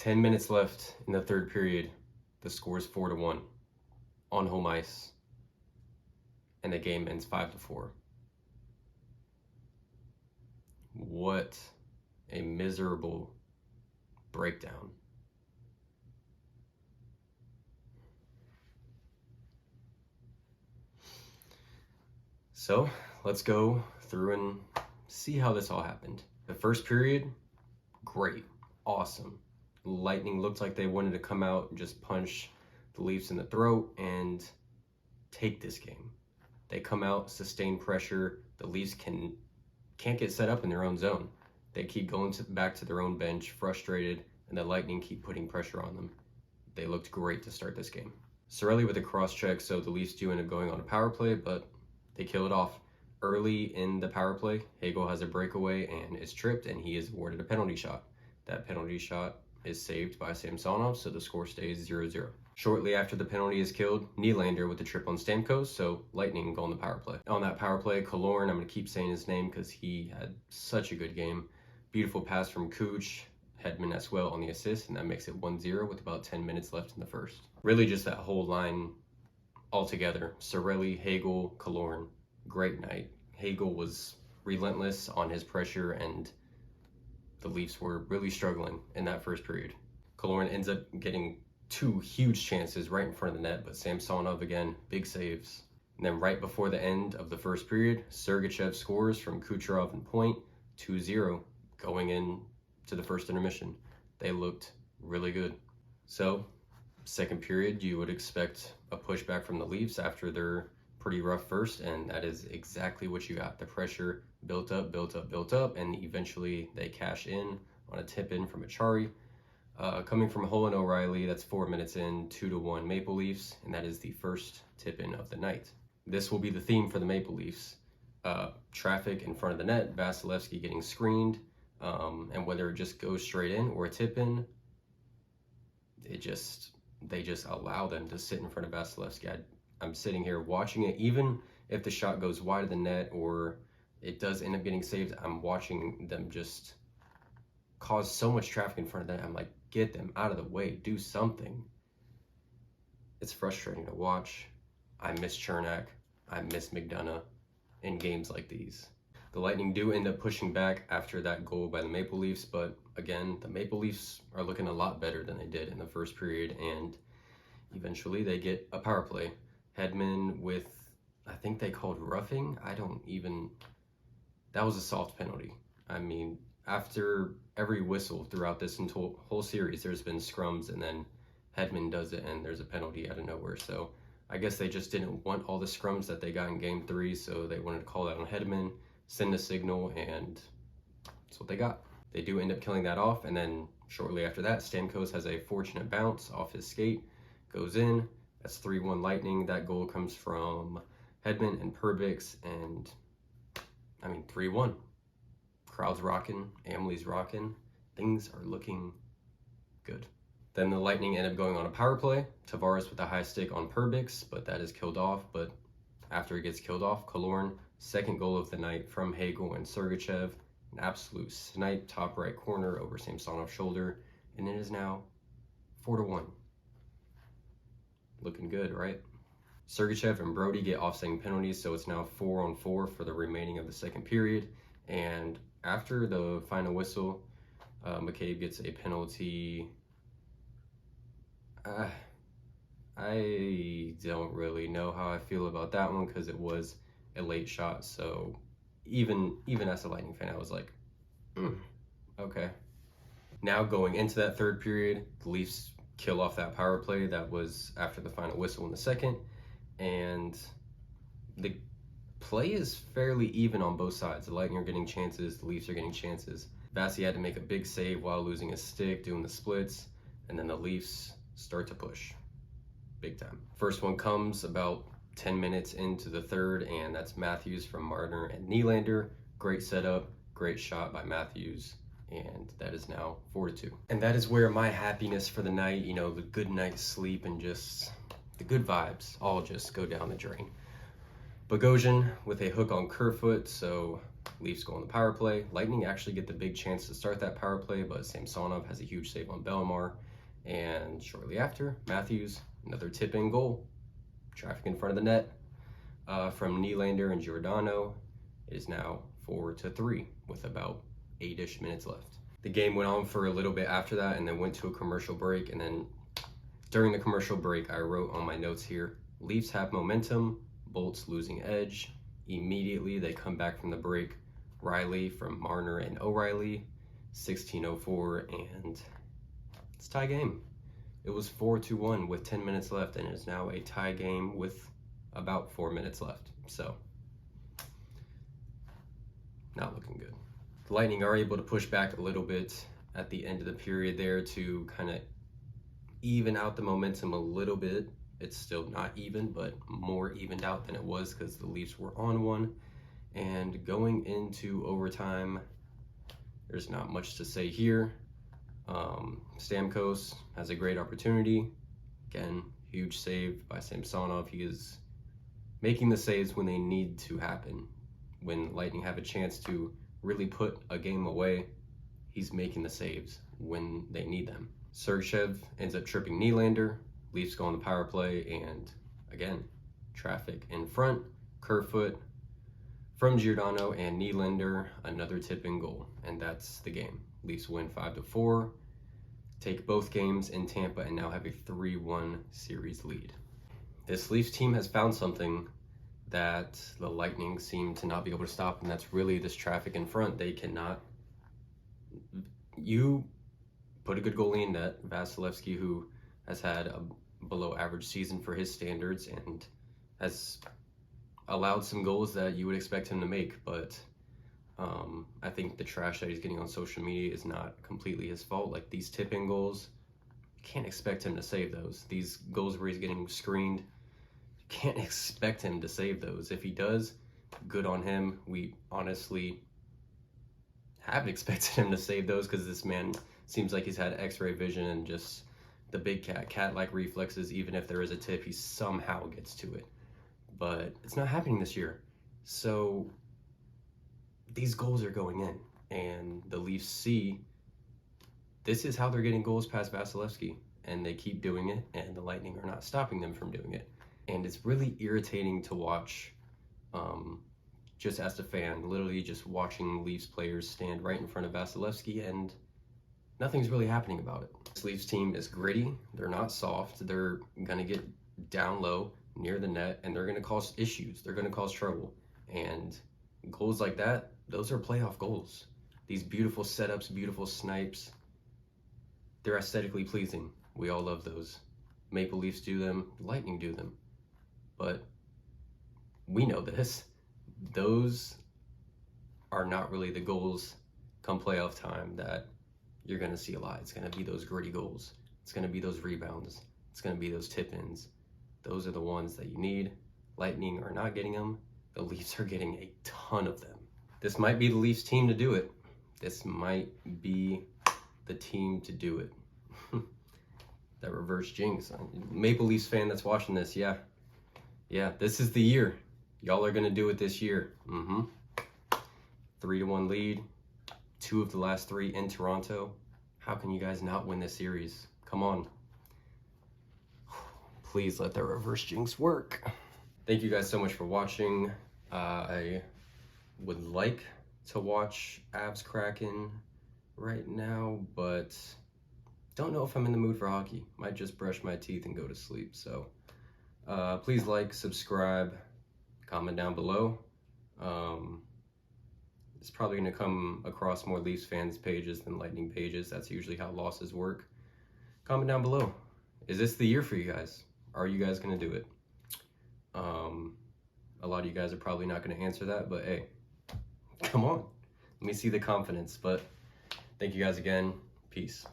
10 minutes left in the third period. The score is 4-1 on home ice, and the game ends 5-4. What a miserable breakdown. So let's go through and see how this all happened. The first period, great, awesome. Lightning looked like they wanted to come out and just punch the Leafs in the throat and take this game. They come out, sustain pressure. The Leafs can't get set up in their own zone. They keep going back to their own bench, frustrated, and the Lightning keep putting pressure on them. They looked great to start this game. Cirelli with a cross check, so the Leafs do end up going on a power play, but they kill it off. Early in the power play, Hagel has a breakaway and is tripped, and he is awarded a penalty shot. That penalty shot is saved by Samsonov, so the score stays 0-0. Shortly after the penalty is killed, Nylander with the trip on Stamkos, so Lightning go on the power play. On that power play, Killorn, I'm going to keep saying his name because he had such a good game. Beautiful pass from Cooch, Hedman as well on the assist, and that makes it 1-0 with about 10 minutes left in the first. Really just that whole line altogether. Cirelli, Hagel, Killorn, great night. Hagel was relentless on his pressure, and the Leafs were really struggling in that first period. Killorn ends up getting two huge chances right in front of the net, but Samsonov again, big saves. And then right before the end of the first period, Sergachev scores from Kucherov and point, 2-0, going in to the first intermission. They looked really good. So, second period, you would expect a pushback from the Leafs after their pretty rough first, and that is exactly what you got. The pressure built up, and eventually they cash in on a tip in from Achari. Coming from Hull and O'Reilly, that's 4 minutes in, 2-1 Maple Leafs, and that is the first tip in of the night. This will be the theme for the Maple Leafs. Traffic in front of the net, Vasilevsky getting screened, and whether it just goes straight in or a tip in, they just allow them to sit in front of Vasilevsky. I'm sitting here watching it, even if the shot goes wide of the net or it does end up getting saved, I'm watching them just cause so much traffic in front of that. I'm like, get them out of the way, do something. It's frustrating to watch. I miss Chernak, I miss McDonough in games like these. The Lightning do end up pushing back after that goal by the Maple Leafs, but again, the Maple Leafs are looking a lot better than they did in the first period, and eventually they get a power play. Hedman with, I think they called roughing. That was a soft penalty. I mean, after every whistle throughout this whole series, there's been scrums, and then Hedman does it, and there's a penalty out of nowhere. So I guess they just didn't want all the scrums that they got in Game 3, so they wanted to call that on Hedman, send a signal, and that's what they got. They do end up killing that off, and then shortly after that, Stamkos has a fortunate bounce off his skate, goes in. That's 3-1 Lightning. That goal comes from Hedman and Perbix, and 3-1. Crowd's rocking, Amelie's rocking. Things are looking good. Then the Lightning end up going on a power play. Tavares with a high stick on Perbix, but that is killed off. But after it gets killed off, Killorn, second goal of the night from Hagel and Sergachev. An absolute snipe, top right corner over Samsonov's shoulder. And it is now 4-1. Looking good, right? Sergachev and Brody get offsetting penalties, so it's now 4-on-4 for the remaining of the second period. And after the final whistle, McCabe gets a penalty. I don't really know how I feel about that one because it was a late shot. So even as a Lightning fan, I was like, okay. Now going into that third period, the Leafs kill off that power play that was after the final whistle in the second, and the play is fairly even on both sides. The Lightning are getting chances, the Leafs are getting chances. Vasi had to make a big save while losing his stick, doing the splits, and then the Leafs start to push big time. First one comes about 10 minutes into the third, and that's Matthews from Marner and Nylander. Great setup, great shot by Matthews. And that is now 4-2. And that is where my happiness for the night, the good night's sleep and just the good vibes all just go down the drain. Bogosian with a hook on Kerfoot, so Leafs go on the power play. Lightning actually get the big chance to start that power play, but Samsonov has a huge save on Bellemare. And shortly after, Matthews, another tip-in goal. Traffic in front of the net from Nylander and Giordano. It is now 4-3 with about 8-ish minutes left. The game went on for a little bit after that and then went to a commercial break. And then during the commercial break, I wrote on my notes here, Leafs have momentum, Bolts losing edge. Immediately, they come back from the break. Riley from Marner and O'Reilly, 16:04, and it's a tie game. It was 4-1 with 10 minutes left, and it is now a tie game with about 4 minutes left. So, not looking good. The Lightning are able to push back a little bit at the end of the period there to kind of even out the momentum a little bit. It's still not even, but more evened out than it was because the Leafs were on one. And going into overtime, there's not much to say here. Stamkos has a great opportunity. Again, huge save by Samsonov. He is making the saves when they need to happen. When Lightning have a chance to really put a game away, he's making the saves when they need them. Sergachev ends up tripping Nylander. Leafs go on the power play, and again, traffic in front. Kerfoot from Giordano and Nylander, another tip-in goal, and that's the game. Leafs win 5-4, take both games in Tampa, and now have a 3-1 series lead. This Leafs team has found something that the Lightning seem to not be able to stop, and that's really this traffic in front. They cannot. You put a good goalie in net, Vasilevsky, who has had a below average season for his standards and has allowed some goals that you would expect him to make, but I think the trash that he's getting on social media is not completely his fault. Like these tip-in goals, you can't expect him to save those. These goals where he's getting screened, you can't expect him to save those. If he does, good on him. We honestly haven't expected him to save those because this man seems like he's had x-ray vision and just the big cat-like reflexes. Even if there is a tip, he somehow gets to it. But it's not happening this year. So these goals are going in, and the Leafs see this is how they're getting goals past Vasilevsky, and they keep doing it, and the Lightning are not stopping them from doing it. And it's really irritating to watch, just as a fan, literally just watching Leafs players stand right in front of Vasilevsky, and nothing's really happening about it. This Leafs team is gritty. They're not soft. They're going to get down low near the net, and they're going to cause issues. They're going to cause trouble. And goals like that, those are playoff goals. These beautiful setups, beautiful snipes, they're aesthetically pleasing. We all love those. Maple Leafs do them, Lightning do them. But we know this. Those are not really the goals come playoff time that you're going to see a lot. It's going to be those gritty goals. It's going to be those rebounds. It's going to be those tip-ins. Those are the ones that you need. Lightning are not getting them. The Leafs are getting a ton of them. This might be the Leafs team to do it. This might be the team to do it. That reverse jinx. Maple Leafs fan that's watching this, yeah, this is the year. Y'all are going to do it this year. 3-1 lead. 2 of the last 3 in Toronto. How can you guys not win this series? Come on. Please let that reverse jinx work. Thank you guys so much for watching. I would like to watch Avs Kraken right now, but don't know if I'm in the mood for hockey. Might just brush my teeth and go to sleep. So please like, subscribe, comment down below. It's probably going to come across more Leafs fans pages than Lightning pages. That's usually how losses work. Comment down below. Is this the year for you guys? Are you guys going to do it? A lot of you guys are probably not going to answer that, but hey, come on. Let me see the confidence. But thank you guys again. Peace.